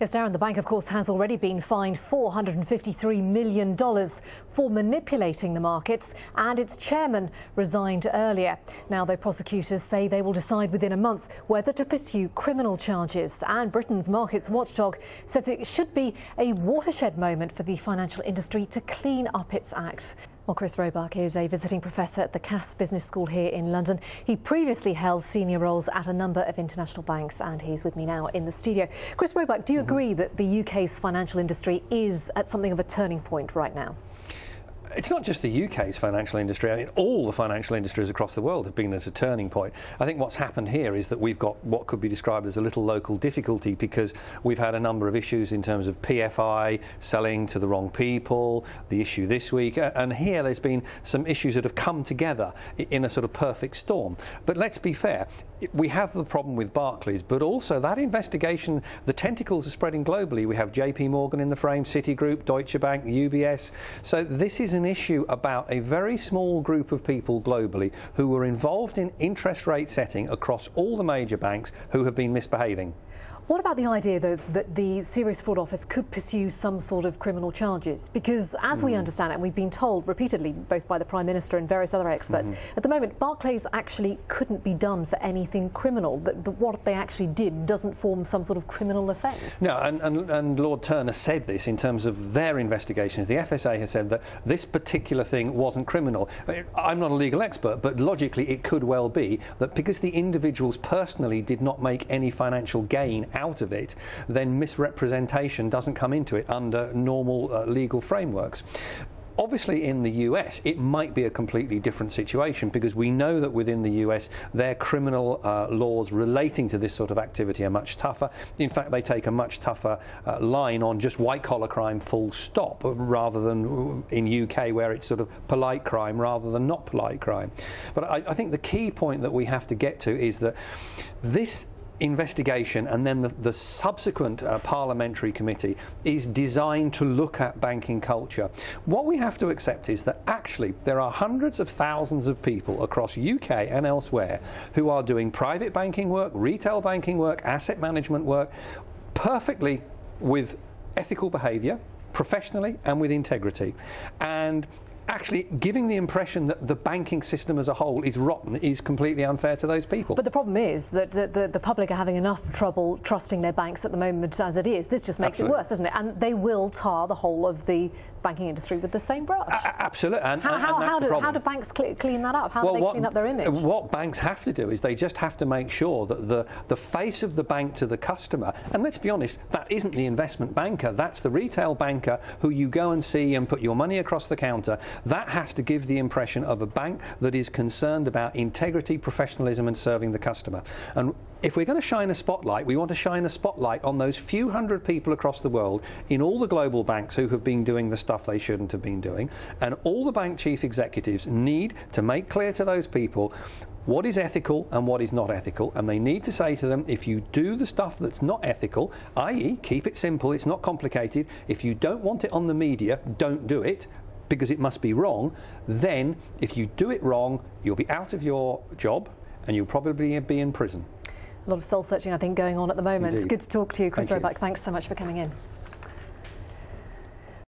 Yes, Darren, the bank, of course, has already been fined $453 million for manipulating the markets, and its chairman resigned earlier. Now, though, prosecutors say they will decide within a month whether to pursue criminal charges. And Britain's markets watchdog says it should be a watershed moment for the financial industry to clean up its act. Well, Chris Roebuck is a visiting professor at the Cass Business School here in London. He previously held senior roles at a number of international banks, and he's with me now in the studio. Chris Roebuck, do you agree that the UK's financial industry is at something of a turning point right now? It's not just the UK's financial industry. I mean, all the financial industries across the world have been at a turning point. I think what's happened here is that we've got what could be described as a little local difficulty, because we've had a number of issues in terms of PFI selling to the wrong people, the issue this week, and here there's been some issues that have come together in a sort of perfect storm. But let's be fair, we have the problem with Barclays, but also that investigation, the tentacles are spreading globally. We have JP Morgan in the frame, Citigroup, Deutsche Bank, UBS. So this is an issue about a very small group of people globally who were involved in interest rate setting across all the major banks who have been misbehaving. What about the idea, though, that the Serious Fraud Office could pursue some sort of criminal charges? Because, as we understand it, and we've been told repeatedly, both by the Prime Minister and various other experts, at the moment, Barclays actually couldn't be done for anything criminal. That what they actually did doesn't form some sort of criminal offence. No, and Lord Turner said this in terms of their investigations. The FSA has said that this particular thing wasn't criminal. I'm not a legal expert, but logically it could well be that because the individuals personally did not make any financial gain out of it, then misrepresentation doesn't come into it under normal legal frameworks. Obviously in the US it might be a completely different situation, because we know that within the US their criminal laws relating to this sort of activity are much tougher. In fact, they take a much tougher line on just white collar crime full stop, rather than in UK where it's sort of polite crime rather than not polite crime. But I think the key point that we have to get to is that this investigation and then the subsequent parliamentary committee is designed to look at banking culture. What we have to accept is that actually there are hundreds of thousands of people across UK and elsewhere who are doing private banking work, retail banking work, asset management work, perfectly with ethical behaviour, professionally and with integrity, and actually giving the impression that the banking system as a whole is rotten is completely unfair to those people. But the problem is that the public are having enough trouble trusting their banks at the moment as it is. This just makes it worse, doesn't it? And they will tar the whole of the banking industry with the same brush. Absolutely. And that's the problem. How do banks clean that up? How do they clean up their image? What banks have to do is they just have to make sure that the face of the bank to the customer, and let's be honest, that isn't the investment banker, that's the retail banker who you go and see and put your money across the counter. That has to give the impression of a bank that is concerned about integrity, professionalism and serving the customer. And if we're going to shine a spotlight, we want to shine a spotlight on those few hundred people across the world in all the global banks who have been doing the stuff they shouldn't have been doing. And all the bank chief executives need to make clear to those people what is ethical and what is not ethical, and they need to say to them, if you do the stuff that's not ethical, i.e. keep it simple, it's not complicated, if you don't want it on the media, don't do it, because it must be wrong. Then if you do it wrong, you'll be out of your job and you'll probably be in prison. A lot of soul searching, I think, going on at the moment. Indeed. It's good to talk to you, Chris Roebuck. Thanks so much for coming in.